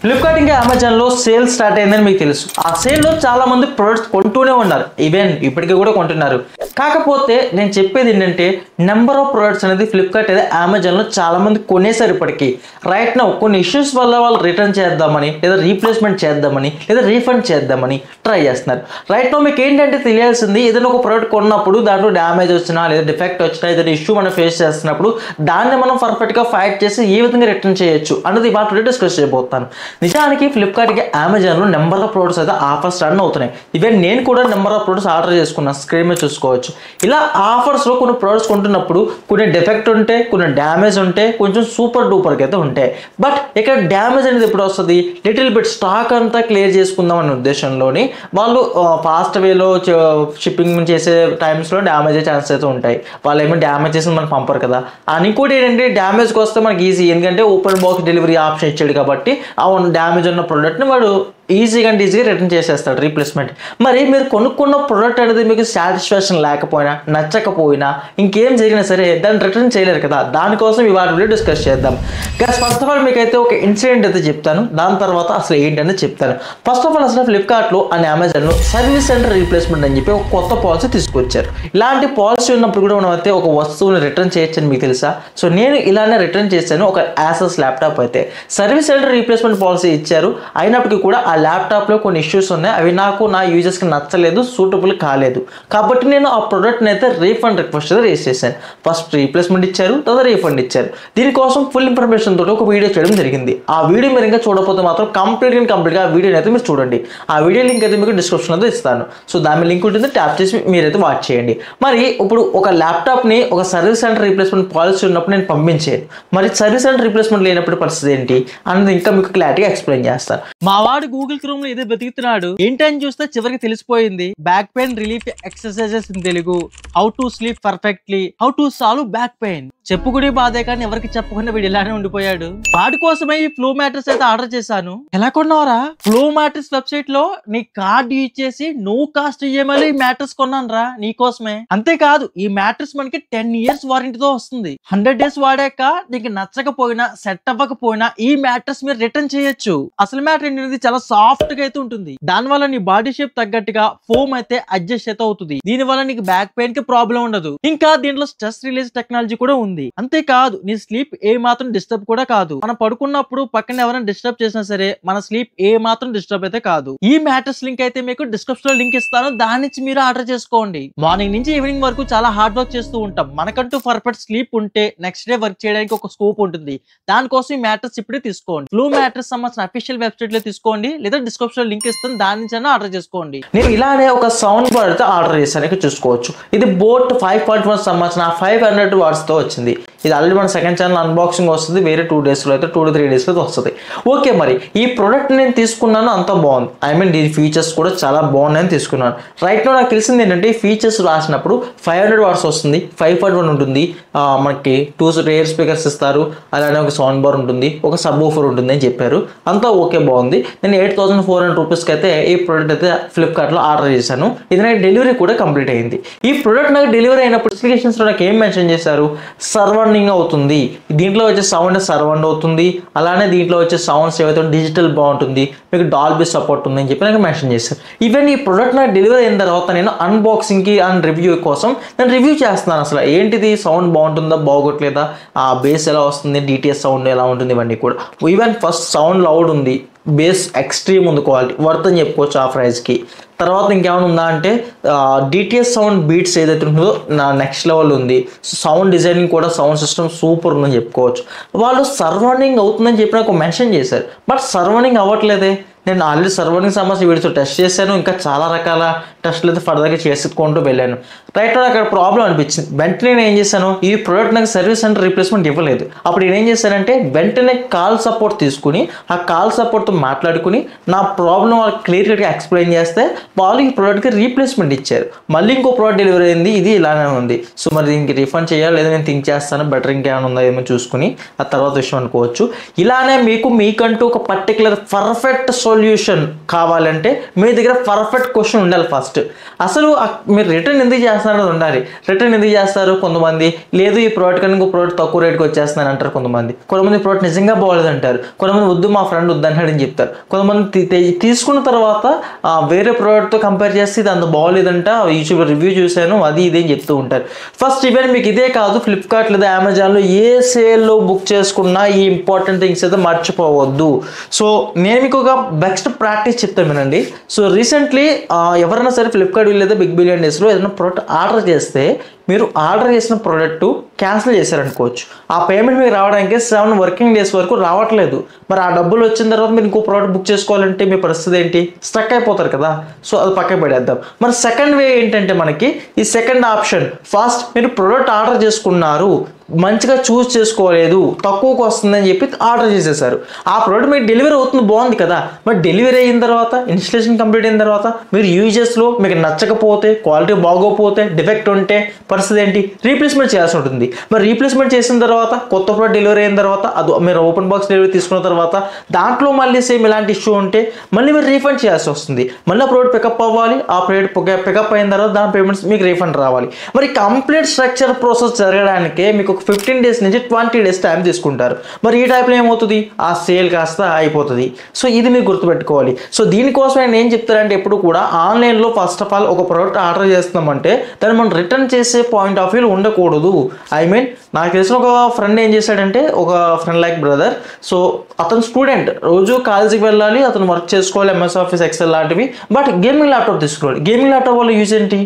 Flipkart ఇంకా అమెజాన్లో sale start అయిందని మీకు తెలుసు. ఆ సేల్లో చాలా మంది ప్రొడక్ట్స్ కొంటూనే ఉన్నారు, ఈవెన్ ఇప్పటికీ కూడా కొంటున్నారు. కాకపోతే నేను చెప్పేది ఏంటంటే నెంబర్ ఆఫ్ ప్రొడక్ట్స్ అనేది ఫ్లిప్కార్ట్ లేదా అమెజాన్లో చాలా మంది కొనేసారు ఇప్పటికీ. రైట్ నౌ కొన్ని ఇష్యూస్ వల్ల వాళ్ళు రిటర్న్ చేద్దామని లేదా రీప్లేస్మెంట్ చేద్దామని లేదా రీఫండ్ చేద్దామని ట్రై చేస్తున్నారు. రైట్ నౌ మీకు ఏంటంటే తెలియాల్సింది, ఏదైనా ఒక ప్రోడక్ట్ కొన్నప్పుడు దాంట్లో డ్యామేజ్ వచ్చినా లేదా డిఫెక్ట్ వచ్చినా ఏదైనా ఇష్యూ మనం ఫేస్ చేస్తున్నప్పుడు దాన్ని మనం పర్ఫెక్ట్గా ఫైట్ చేసి ఏ విధంగా రిటర్న్ చేయొచ్చు అన్నది వాటి డిస్కస్ చేయబోతాను. నిజానికి ఫ్లిప్కార్ట్కి అమెజాన్లో నెంబర్ ఆఫ్ ప్రొడక్ట్స్ అయితే ఆఫర్స్ రన్ అవుతున్నాయి. ఈవెన్ నేను కూడా నెంబర్ ఆఫ్ ప్రొడక్ట్స్ ఆర్డర్ చేసుకున్నాను, స్క్రీన్ మీద చూసుకోవచ్చు. ఇలా ఆఫర్స్లో కొన్ని ప్రొడక్ట్స్ కొంటున్నప్పుడు కొన్ని డిఫెక్ట్ ఉంటే, కొన్ని డ్యామేజ్ ఉంటే, కొంచెం సూపర్ డూపర్కి అయితే ఉంటాయి. బట్ ఇక్కడ డ్యామేజ్ అనేది ఎప్పుడు వస్తుంది, లిటిల్ బిట్ స్టాక్ అంతా క్లియర్ చేసుకుందాం అనే ఉద్దేశంలోని వాళ్ళు ఫాస్ట్ వేలో షిప్పింగ్ చేసే టైమ్స్లో డ్యామేజ్ అయ్యే ఛాన్సెస్ అయితే ఉంటాయి. వాళ్ళు ఏమో డ్యామేజ్ చేసి మనకు పంపరు కదా. అని కూడా ఏంటంటే డ్యామేజ్కి వస్తే మనకి ఈజీ, ఎందుకంటే ఓపెన్ బాక్స్ డెలివరీ ఆప్షన్ ఇచ్చాడు కాబట్టి ఆ డ్యామేజ్ ఉన్న ప్రోడక్ట్ని వాడు ఈజీగా రిటర్న్ చేసేస్తాడు, రీప్లేస్మెంట్. మరి మీరు కొనుక్కున్న ప్రోడక్ట్ అనేది మీకు సాటిస్ఫాక్షన్ లేకపోయినా, నచ్చకపోయినా, ఇంకేం జరిగినా సరే దాన్ని రిటర్న్ చేయలేరు కదా. దానికోసం ఇవాళ వీడియో డిస్కస్ చేద్దాం. గైస్ ఫస్ట్ ఆఫ్ ఆల్ మీకైతే ఒక ఇన్సిడెంట్ అయితే చెప్తాను, దాని తర్వాత అసలు ఏంటనేది చెప్తాను. ఫస్ట్ ఆఫ్ ఆల్ అసలు ఫ్లిప్కార్ట్లో అండ్ అమెజాన్లో సర్వీస్ సెంటర్ రీప్లేస్మెంట్ అని చెప్పి ఒక కొత్త పాలసీ తీసుకొచ్చారు. ఇలాంటి పాలసీ ఉన్నప్పుడు కూడా మనం అయితే ఒక వస్తువుని రిటర్న్ చేయొచ్చని మీకు తెలుసా? సో నేను ఇలానే రిటర్న్ చేశాను ఒక యాసస్ ల్యాప్టాప్ అయితే. సర్వీస్ సెంటర్ రీప్లేస్మెంట్ పాలసీ ఇచ్చారు, అయినప్పటికీ కూడా ఆ ల్యాప్టాప్లో కొన్ని ఇష్యూస్ ఉన్నాయి, అవి నాకు నా యూజర్స్కి నచ్చలేదు, సూటబుల్ కాలేదు. కాబట్టి నేను ఆ ప్రోడక్ట్ని అయితే రీఫండ్ రిక్వెస్ట్ రేస్ చేశాను. ఫస్ట్ రీప్లేస్మెంట్ ఇచ్చారు, తర్వాత రీఫండ్ ఇచ్చారు. దీనికోసం ఫుల్ ఇన్ఫర్మేషన్ తోటి ఒక వీడియో చేయడం జరిగింది. ఆ వీడియో మీరు ఇంకా చూడకపోతే మాత్రం కంప్లీట్గా ఆ వీడియోని అయితే మీరు చూడండి. ఆ వీడియో లింక్ అయితే మీకు డిస్క్రిప్షన్లో ఇస్తాను. సో దాని లింక్ ఉంటుంది, ట్యాప్ చేసి మీరైతే వాచ్ చేయండి. మరి ఇప్పుడు ఒక ల్యాప్టాప్ని ఒక సర్వీస్ సెంటర్ రీప్లేస్మెంట్ పాలసీ ఉన్నప్పుడు నేను పంపించాను, మరి సర్వీస్ సెంటర్ రీప్లేస్మెంట్ లేనప్పుడు పరిస్థితి ఏంటి అన్నది ఇంకా మీకు క్లారిటీగా ఎక్స్ప్లెయిన్ చేస్తాను. మా వాడు గూగుల్ క్రోమ్ లో ఏదో వెతుకుతున్నాడు, ఏంటని చూస్తే చివరికి తెలిసిపోయింది. Back pain relief exercises in Telugu, how to sleep perfectly, how to solve back pain. చెప్పుకునే బాధే కానీ ఎవరికి చెప్పకుండా వీడు ఇలానే ఉండిపోయాడు. వాడి కోసమే ఈ ఫ్లో మ్యాట్రెస్ అయితే ఆర్డర్ చేశాను. ఎలా కొన్నావరా? ఫ్లో మ్యాట్రెస్ వెబ్సైట్ లో నీ కార్డ్ యూజ్ చేసి నో కాస్ట్ ఈఎంఐ ఈ మ్యాట్రెస్ కొన్నాను రా నీకోసమే. అంతేకాదు ఈ మ్యాట్రెస్ మనకి 10 years వారంటీతో వస్తుంది. 100 days వాడాక నీకు నచ్చకపోయినా, సెట్ అవ్వకపోయినా ఈ మ్యాట్రెస్ మీరు రిటర్న్ చేయొచ్చు. అసలు మ్యాటర్ అనేది చాలా సాఫ్ట్ గా అయితే ఉంటుంది. దాని వల్ల నీ బాడీ షేప్ తగ్గట్టుగా ఫోమ్ అయితే అడ్జస్ట్ అయితే అవుతుంది. దీని వల్ల నీకు బ్యాక్ పెయిన్ కి ప్రాబ్లం ఉండదు. ఇంకా దీంట్లో స్ట్రెస్ రిలీజ్ టెక్నాలజీ కూడా ఉంది. అంతేకాదు నీ స్లీప్ ఏ మాత్రం డిస్టర్బ్ కూడా కాదు. మనం పడుకున్నప్పుడు పక్కన ఎవరైనా డిస్టర్బ్ చేసినా సరే మన స్లీప్ ఏ మాత్రం డిస్టర్బ్ అయితే కాదు. ఈ మ్యాట్రెస్ లింక్ అయితే మీకు డిస్క్రిప్షన్ లో లింక్ ఇస్తాను, దాని నుంచి మీరు ఆర్డర్ చేసుకోండి. మార్నింగ్ నుంచి ఈవినింగ్ వరకు చాలా హార్డ్ వర్క్ చేస్తూ ఉంటాం. మనకంటూ పర్ఫెక్ట్ స్లీప్ ఉంటే నెక్స్ట్ డే వర్క్ చేయడానికి ఒక స్కోప్ ఉంటుంది. దానికోసం ఈ మ్యాట్రెస్ ఇప్పుడే తీసుకోండి. ఫ్లో మ్యాట్రెస్ సంబంధించిన అఫీషియల్ వెబ్సైట్ లో తీసుకోండి, లేదా డిస్క్రిప్షన్ లింక్ ఇస్తాను, దాని నుంచి ఆర్డర్ చేసుకోండి. నేను ఇలానే ఒక సౌండ్ బార్ అయితే ఆర్డర్ చేశాను, చూసుకోవచ్చు. ఇది బోట్ 5.1 సంబంధించిన 500 వాట్స్ తో వచ్చింది. ఇది ఆల్రెడీ మన సెకండ్ ఛానల్ అన్బాక్సింగ్ వస్తుంది, వేరే 2 days లో అయితే 2 to 3 days లో వస్తుంది. ఓకే, మరి ఈ ప్రోడక్ట్ నేను తీసుకున్నాను, అంత బాగుంది. ఐ మీన్ దీని ఫీచర్స్ కూడా చాలా బాగున్నాయని తీసుకున్నాను. రైట్ లో నాకు తెలిసింది ఏంటంటే ఈ ఫీచర్స్ రాసినప్పుడు 500 వాట్స్ వస్తుంది, 5.1 ఉంటుంది, మనకి 2 రేర్ స్పీకర్స్ ఇస్తారు, అలానే ఒక సౌండ్ బార్ ఉంటుంది, ఒక సబ్ ఊఫర్ ఉంటుంది అని చెప్పారు. అంతా ఓకే, బాగుంది. నేను 8400 రూపీస్కి అయితే ఈ ప్రోడక్ట్ అయితే ఫ్లిప్కార్ట్లో ఆర్డర్ చేశాను. ఇది నాకు డెలివరీ కూడా కంప్లీట్ అయింది. ఈ ప్రోడక్ట్ నాకు డెలివరీ అయినప్పుడు స్పెసిఫికేషన్స్లో నాకు ఏం మెన్షన్ చేశారు, సర్వౌండింగ్ అవుతుంది, దీంట్లో వచ్చే సౌండ్ సర్వౌండ్ అవుతుంది, అలానే దీంట్లో వచ్చే సౌండ్స్ ఏవైతే డిజిటల్ బాగుంటుంది, మీకు డాల్బీ సపోర్ట్ ఉంది అని చెప్పి నాకు మెన్షన్ చేశారు. ఈవెన్ ఈ ప్రోడక్ట్ నాకు డెలివరీ అయిన తర్వాత నేను అన్బాక్సింగ్కి అండ్ రివ్యూ కోసం నేను రివ్యూ చేస్తున్నాను. అసలు ఏంటిది, సౌండ్ బాగుంటుందా, బాగోట్లేదా, ఆ బేస్ ఎలా వస్తుంది, డిటిఎస్ సౌండ్ ఎలా ఉంటుంది, ఇవన్నీ కూడా. ఈవెన్ ఫస్ట్ సౌండ్ లౌడ్ ఉంది, బేస్ ఎక్స్ట్రీమ్ ఉంది, క్వాలిటీ వర్త్ అని చెప్పుకోవచ్చు ఆ ప్రైస్కి. తర్వాత ఇంకేమైనా ఉందా అంటే డిటిఎస్ సౌండ్ బీట్స్ ఏదైతే ఉంటుందో నా నెక్స్ట్ లెవెల్ ఉంది. సౌండ్ డిజైనింగ్ కూడా, సౌండ్ సిస్టమ్ సూపర్ ఉందని చెప్పుకోవచ్చు. వాళ్ళు సర్వౌండింగ్ అవుతుందని చెప్పి నాకు మెన్షన్ చేశారు, బట్ సర్వౌండింగ్ అవ్వట్లేదే. నేను ఆల్రెడీ సర్వౌండింగ్ సమస్య వీడితో టెస్ట్ చేశాను, ఇంకా చాలా రకాల టెస్ట్లు అయితే ఫర్దర్గా చేసుకుంటూ వెళ్ళాను. రైట్ నాకు అక్కడ ప్రాబ్లం అనిపించింది. వెంటనే నేను ఏం చేశాను, ఈ ప్రోడక్ట్ నాకు సర్వీస్ సెంటర్ రీప్లేస్మెంట్ ఇవ్వలేదు. అప్పుడు నేను ఏం చేశానంటే వెంటనే కాల్ సపోర్ట్ తీసుకుని ఆ కాల్ సపోర్ట్తో మాట్లాడుకుని నా ప్రాబ్లం వాళ్ళకి క్లియర్గా ఎక్స్ప్లెయిన్ చేస్తే వాళ్ళు ఈ ప్రోడక్ట్కి రీప్లేస్మెంట్ ఇచ్చారు. మళ్ళీ ఇంకో ప్రోడక్ట్ డెలివరీ అయింది, ఇది ఇలానే ఉంది. సో మరి దీనికి రీఫండ్ చేయాలి లేదా నేను థింక్ చేస్తాను, బెటర్ ఇంకేమైనా ఉందా ఏమో చూసుకుని ఆ తర్వాత విషయం అనుకోవచ్చు. ఇలానే మీకంటూ ఒక పర్టికులర్ పర్ఫెక్ట్ సొల్యూషన్ కావాలంటే మీ దగ్గర పర్ఫెక్ట్ క్వశ్చన్ ఉండాలి ఫస్ట్. అసలు మీరు రిటర్న్ ఎందుకు చేస్తారని ఉండాలి. రిటర్న్ ఎందుకు చేస్తారు? కొంతమంది లేదు ఈ ప్రోడక్ట్ కన్నా ఇంకో ప్రోడక్ట్ తక్కువ రేట్కి వచ్చేస్తున్నాను అంటారు. కొంతమంది ప్రోడక్ట్ నిజంగా బాగోలేదు అంటారు. కొంతమంది వద్దు మా ఫ్రెండ్ వద్దన్నాడని చెప్తారు. కొంతమంది తీసుకున్న తర్వాత వేరే ప్రోడక్ట్తో కంపేర్ చేస్తే ఇది అంత బాగోలేదంట, యూట్యూబ్ రివ్యూ చూశాను అది ఇదే అని చెప్తూ ఉంటారు. ఫస్ట్ ఈవెన్ మీకు ఇదే కాదు, ఫ్లిప్కార్ట్ లేదా అమెజాన్లో ఏ సేల్లో బుక్ చేసుకున్నా ఈ ఇంపార్టెంట్ థింగ్స్ అయితే మర్చిపోవద్దు. సో నేను మీకు ఒక బెస్ట్ ప్రాక్టీస్ చెప్తాను వినండి. సో రీసెంట్లీ ఎవరైనా సరే ఫ్లిప్కార్ట్ లేదా బిగ్ బిలియన్ డేస్లో ఏదైనా ప్రోడక్ట్ ఆర్డర్ చేస్తే మీరు ఆర్డర్ చేసిన ప్రోడక్ట్ క్యాన్సిల్ చేశారనుకోవచ్చు. ఆ పేమెంట్ మీకు రావడానికి 7 వర్కింగ్ డేస్ వరకు రావట్లేదు. మరి ఆ డబ్బులు వచ్చిన తర్వాత మీరు ఇంకో ప్రోడక్ట్ బుక్ చేసుకోవాలంటే మీ పరిస్థితి ఏంటి? స్టక్ అయిపోతారు కదా. సో అది పక్కన పడేద్దాం. మరి సెకండ్ వే ఏంటంటే మనకి ఈ సెకండ్ ఆప్షన్, ఫస్ట్ మీరు ప్రోడక్ట్ ఆర్డర్ చేసుకున్నారు, మంచిగా చూస్ చేసుకోలేదు, తక్కువకు వస్తుందని చెప్పి ఆర్డర్ చేసేసారు. ఆ ప్రోడక్ట్ మీకు డెలివరీ అవుతుంది, బాగుంది కదా. మరి డెలివరీ అయిన తర్వాత ఇన్స్టలేషన్ కంప్లీట్ అయిన తర్వాత మీరు యూజెస్లో మీకు నచ్చకపోతే, క్వాలిటీ బాగోకపోతే, డిఫెక్ట్ ఉంటే పరిస్థితి ఏంటి? రీప్లేస్మెంట్ చేయాల్సి ఉంటుంది. మరి రీప్లేస్మెంట్ చేసిన తర్వాత కొత్త ప్రోడక్ట్ డెలివరీ అయిన తర్వాత అది మీరు ఓపెన్ బాక్స్ డెలివరీ తీసుకున్న తర్వాత దాంట్లో మళ్ళీ సేమ్ ఇలాంటి ఇష్యూ ఉంటే మళ్ళీ మీరు రీఫండ్ చేయాల్సి వస్తుంది. మళ్ళీ ఆ ప్రోడక్ట్ పికప్ అవ్వాలి. ఆ ప్రోడక్ట్ పికప్ అయిన తర్వాత దాని పేమెంట్స్ మీకు రీఫండ్ రావాలి. మరి కంప్లీట్ స్ట్రక్చర్ ప్రాసెస్ జరగడానికి మీకు 15 డేస్ నుంచి 20 డేస్ టైం తీసుకుంటారు. మరి ఈ టైప్లో ఏమవుతుంది? ఆ సేల్ కాస్త అయిపోతుంది. సో ఇది మీరు గుర్తుపెట్టుకోవాలి. సో దీనికోసం నేను ఏం చెప్తానంటే ఎప్పుడు కూడా ఆన్లైన్లో ఫస్ట్ ఆఫ్ ఆల్ ఒక ప్రోడక్ట్ ఆర్డర్ చేస్తున్నామంటే దాన్ని మనం రిటర్న్ చేసే పాయింట్ ఆఫ్ వ్యూ ఉండకూడదు. నాకు తెలిసిన ఒక ఫ్రెండ్ ఏం చేశాడంటే, ఒక ఫ్రెండ్ లైక్ బ్రదర్, సో అతను స్టూడెంట్, రోజు కాలేజీకి వెళ్ళాలి, అతను వర్క్ చేసుకోవాలి, ఎంఎస్ ఆఫీస్ ఎక్సెల్ లాంటివి, బట్ గేమింగ్ ల్యాప్టాప్ తీసుకోవాలి. గేమింగ్ ల్యాప్టాప్ వల్ల యూజ్ ఏంటి?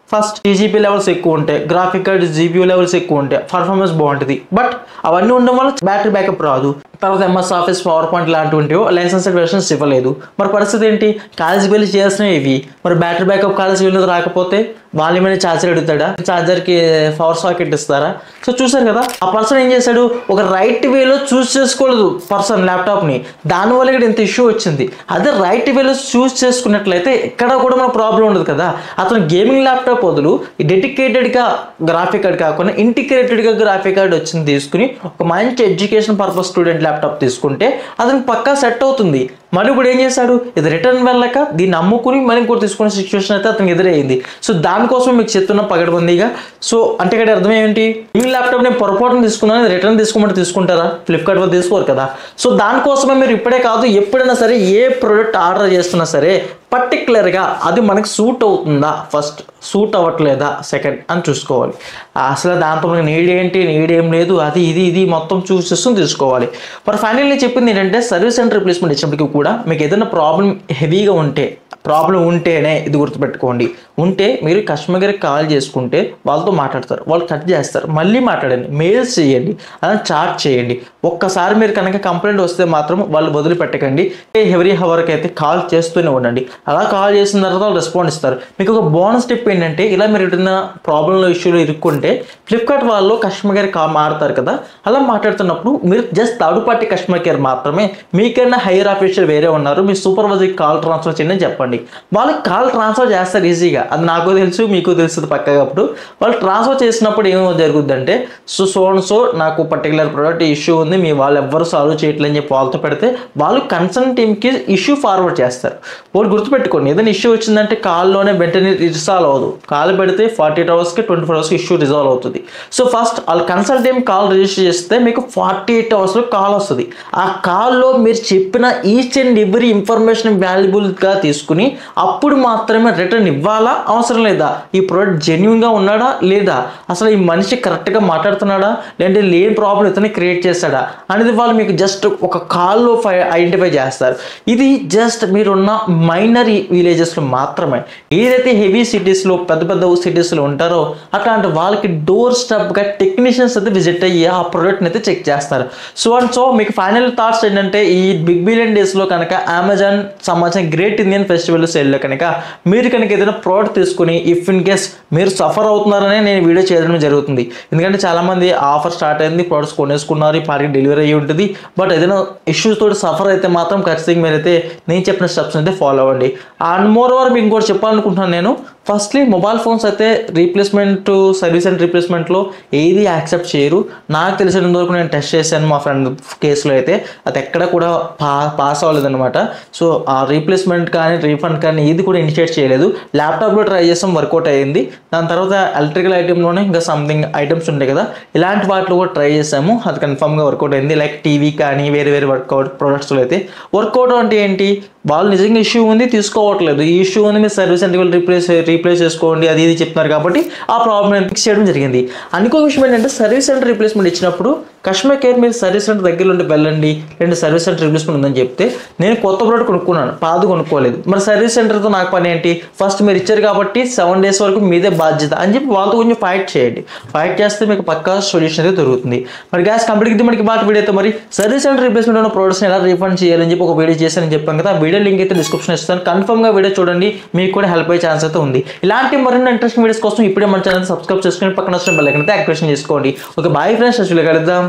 ఫస్ట్ జీజీపీ లెవెల్స్ ఎక్కువ ఉంటాయి, గ్రాఫిక్ కార్డ్ జీపీయూ లెవెల్స్ ఎక్కువ ఉంటాయి, పర్ఫార్మెన్స్ బాగుంటుంది. బట్ అవన్నీ ఉండడం వల్ల బ్యాటరీ బ్యాకప్ రాదు. తర్వాత ఎంఎస్ ఆఫీస్, పవర్ పాయింట్ లాంటివి లైసెన్స్డ్ వెర్షన్స్ ఇవ్వలేదు. మరి పరిస్థితి ఏంటి? కాలేజీకి వెళ్ళి చేస్తున్నాయి ఇవి. మరి బ్యాటరీ బ్యాకప్ కాలేజీకి వెళ్ళి రాకపోతే వాళ్ళు ఏమైనా ఛార్జర్ అడుగుతాడా? ఛార్జర్కి పవర్ సాకెట్ ఇస్తారా? సో చూసారు కదా, ఆ పర్సన్ ఏం చేశాడు, ఒక రైట్ వేలో చూస్ చేసుకోలేదు పర్సన్ ల్యాప్టాప్ని, దానివల్ల ఇక్కడ ఇంత ఇష్యూ వచ్చింది. అదే రైట్ వేలో చూస్ చేసుకున్నట్లయితే ఎక్కడ కూడా మన ప్రాబ్లం ఉండదు కదా. అతను గేమింగ్ ల్యాప్టాప్ బదులు డెడికేటెడ్గా గ్రాఫిక్ కార్డ్ కాకుండా ఇంటిగ్రేటెడ్గా గ్రాఫిక్ కార్డ్ వచ్చింది తీసుకుని ఒక మంచి ఎడ్యుకేషన్ పర్పస్ స్టూడెంట్ ల్యాప్టాప్ తీసుకుంటే అతనికి పక్కా సెట్ అవుతుంది. మళ్ళీ ఇప్పుడు ఏం చేశాడు, ఇది రిటర్న్ వెళ్ళక దీన్ని అమ్ముకుని మళ్ళీ ఇంకోటి తీసుకునే సిచ్యువేషన్ అయితే అతనికి ఎదురయ్యింది. సో దానికోసం మీకు చెప్తున్న పగడబందీగా. సో అంటే ఇక్కడ అర్థం ఏంటి, ఈ ల్యాప్టాప్ నేను పొరపాటున తీసుకున్నాను, రిటర్న్ తీసుకోమంటే తీసుకుంటారా? ఫ్లిప్కార్ట్ వాళ్ళు తీసుకోరు కదా. సో దానికోసమే మీరు ఇప్పుడే కాదు ఎప్పుడైనా సరే ఏ ప్రోడక్ట్ ఆర్డర్ చేస్తున్నా సరే పర్టికులర్గా అది మనకి సూట్ అవుతుందా, ఫస్ట్ సూట్ అవ్వట్లేదా సెకండ్ అని చూసుకోవాలి. అసలు దాంతో మనకి నీడ్ ఏం లేదు, అది ఇది మొత్తం చూస్ చేసుకుని తీసుకోవాలి. మరి ఫైనల్లీ చెప్పింది ఏంటంటే సర్వీస్ అండ్ రీప్లేస్మెంట్ ఇచ్చినప్పటికీ కూడా మీకు ఏదైనా ప్రాబ్లం ఉంటేనే ఇది గుర్తుపెట్టుకోండి. ఉంటే మీరు కస్టమర్ కేర్కి కాల్ చేసుకుంటే వాళ్ళతో మాట్లాడతారు, వాళ్ళు కట్ చేస్తారు, మళ్ళీ మాట్లాడండి, మెయిల్స్ చేయండి, అలా చాట్ చేయండి. ఒక్కసారి మీరు కనుక కంప్లైంట్ వస్తే మాత్రం వాళ్ళు వదిలిపెట్టకండి. ఎవ్రీ హవర్కి అయితే కాల్ చేస్తూనే ఉండండి. అలా కాల్ చేసిన తర్వాత వాళ్ళు రెస్పాండ్ ఇస్తారు. మీకు ఒక బోనస్ టిప్ ఏంటంటే, ఇలా మీరు ఏదైనా ప్రాబ్లంలో ఇష్యూలో ఇరుక్కుంటే ఫ్లిప్కార్ట్ వాళ్ళు కస్టమర్ కేర్ మాట్లాడతారు కదా, అలా మాట్లాడుతున్నప్పుడు మీరు just third party customer care మాత్రమే, మీకైనా హైయర్ ఆఫీషియల్ వేరే ఉన్నారు, మీ సూపర్వైజర్కి కాల్ ట్రాన్స్ఫర్ చేయండి అని చెప్పండి. వాళ్ళకి కాల్ ట్రాన్స్ఫర్ చేస్తారు ఈజీగా, అది నాకు తెలుసు మీకు తెలుస్తుంది పక్కగా. అప్పుడు వాళ్ళు ట్రాన్స్ఫర్ చేసినప్పుడు ఏమో జరుగుద్దంటే, సో నాకు పర్టికులర్ ప్రోడక్ట్ ఇష్యూ ఉంది, మీ వాళ్ళు ఎవ్వరు సాల్వ్ చేయట్లేదని చెప్పి వాళ్ళతో పెడితే వాళ్ళు కన్సర్న్ టీమ్కి ఇష్యూ ఫార్వర్డ్ చేస్తారు. వాళ్ళు గుర్తుపెట్టుకోండి, ఏదైనా ఇష్యూ వచ్చిందంటే కాల్లోనే వెంటనే రిజాల్వ్ అవ్వదు. కాల్ పెడితే 48 అవర్స్కి 24 అవర్స్కి ఇష్యూ రిజాల్వ్ అవుతుంది. సో ఫస్ట్ వాళ్ళు కన్సల్ట్ టీమ్ కాల్ రిజిస్టర్ చేస్తే మీకు 48 అవర్స్లో కాల్ వస్తుంది. ఆ కాల్లో మీరు చెప్పిన ఈచ్ అండ్ ఎవ్రీ ఇన్ఫర్మేషన్ వాల్యుబుల్గా తీసుకుని అప్పుడు మాత్రమే రిటర్న్ ఇవ్వాలా అవసరం లేదా, ఈ ప్రోడక్ట్ జెన్యూన్గా ఉన్నాడా లేదా, అసలు ఈ మనిషి కరెక్ట్గా మాట్లాడుతున్నాడా, లేదంటే లేని ప్రాబ్లం ఇతనే క్రియేట్ చేస్తాడా అనేది వాళ్ళు మీకు జస్ట్ ఒక కాల్లో ఐడెంటిఫై చేస్తారు. ఇది జస్ట్ మీరున్న మైనర్ విలేజెస్లో మాత్రమే. ఏదైతే హెవీ సిటీస్లో పెద్ద సిటీస్లో ఉంటారో అట్లాంటి వాళ్ళకి డోర్ స్టెప్గా టెక్నీషియన్స్ అయితే విజిట్ అయ్యి ఆ ప్రోడక్ట్ని అయితే చెక్ చేస్తారు. సో మీకు ఫైనల్ థాట్స్ ఏంటంటే, ఈ బిగ్ బిలియన్ డేస్లో కనుక అమెజాన్ సంబంధించిన గ్రేట్ ఇండియన్ ఫెస్టివల్ సేల్లో కనుక మీరు కనుక ఏదైనా ప్రోడక్ట్ తీసుకుని ఇఫ్ ఇన్ కేస్ మీరు సఫర్ అవుతున్నారనే నేను వీడియో చేయడం జరుగుతుంది. ఎందుకంటే చాలామంది ఆఫర్ స్టార్ట్ అయింది, ప్రోడక్ట్స్ కొనేసుకున్నారు, ఈ పార్టీకి డెలివరీ అయ్యి ఉంటుంది, బట్ ఏదైనా ఇష్యూస్ తోటి సఫర్ అయితే మాత్రం ఖచ్చితంగా మీరైతే నేను చెప్పిన స్టెప్స్ అయితే ఫాలో అవ్వండి. అండ్ మోర్ ఓవర్ మీకు ఇంకోటి చెప్పాలనుకుంటున్నాను నేను, ఫస్ట్లీ మొబైల్ ఫోన్స్ అయితే రీప్లేస్మెంట్ సర్వీస్ అండ్ రీప్లేస్మెంట్లో ఏది యాక్సెప్ట్ చేయరు. నాకు తెలిసినంత వరకు నేను టెస్ట్ చేశాను మా ఫ్రెండ్ కేసులో అయితే అది ఎక్కడ కూడా పాస్ అవ్వలేదన్నమాట. సో ఆ రీప్లేస్మెంట్ కానీ రీఫండ్ కానీ ఇది కూడా ఇనిషియేట్ చేయలేదు. ల్యాప్టాప్లో ట్రై చేసాం, వర్కౌట్ అయ్యింది. దాని తర్వాత ఎలక్ట్రికల్ ఐటెంలోనే ఇంకా సంథింగ్ ఐటమ్స్ ఉంటాయి కదా, ఇలాంటి వాటిలో కూడా ట్రై చేసాము, అది కన్ఫర్మ్గా వర్కౌట్ అయింది. లైక్ టీవీ కానీ వేరే వేరే వర్కౌట్ ప్రొడక్ట్స్లో అయితే వర్కౌట్ అంటే ఏంటి, వాళ్ళు నిజంగా ఇష్యూ ఉంది తీసుకోవట్లేదు, ఈ ఇష్యూ ఉంది మీరు సర్వీస్ సెంటర్కి రీప్లేస్ చేసుకోండి అది ఇది చెప్తున్నారు కాబట్టి ఆ ప్రాబ్లమ్ ఫిక్స్ చేయడం జరిగింది. ఇంకొక విషయం ఏంటంటే సర్వీస్ సెంటర్ రీప్లేస్మెంట్ ఇచ్చినప్పుడు కస్టమర్ కేర్ మీరు సర్వీస్ సెంటర్ దగ్గరలో ఉండి వెళ్ళండి, రెండు సర్వీస్ సెంటర్ రీప్లేస్మెంట్ ఉందని చెప్తే నేను కొత్త ప్రోడక్ట్ కొనుక్కున్నాను, పాదు కొనుక్కోలేదు, మరి సర్వీస్ సెంటర్తో నాకు పని ఏంటి, ఫస్ట్ మీరు ఇచ్చారు కాబట్టి 7 days వరకు మీదే బాధ్యత అని చెప్పి వాళ్ళతో కొంచెం ఫైట్ చేయండి. ఫైట్ చేస్తే మీకు పక్కా సొల్యూషన్ అయితే దొరుకుతుంది. మరి గ్యాస్ కంప్లీట్గా మనకి బాగా వీడియో అయితే మరి సర్వీస్ సెంటర్ రీప్లేస్మెంట్ ఉన్న ప్రోడక్ట్స్ని ఎలా రీఫండ్ చేయాలని చెప్పి ఒక వీడియో చేశానని చెప్పాను కదా, ఆ వీడియో లింక్ అయితే డిస్క్రిప్షన్ ఇస్తాను, కన్ఫర్మ్గా వీడియో చూడండి, మీకు కూడా హెల్ప్ అయ్యే ఛాన్స్ అయితే ఉంది. ఇలాంటి మరిన్ని ఇంట్రెస్టింగ్ వీడియోస్ కోసం ఇప్పుడే మన ఛానల్ సబ్స్క్రైబ్ చేసుకుని పక్కన వచ్చిన బెల్ ఐకాన్ అయితే యాక్టివేషన్ చేసుకోండి. ఓకే బాయ్ ఫ్రెండ్స్, కలుద్దాం.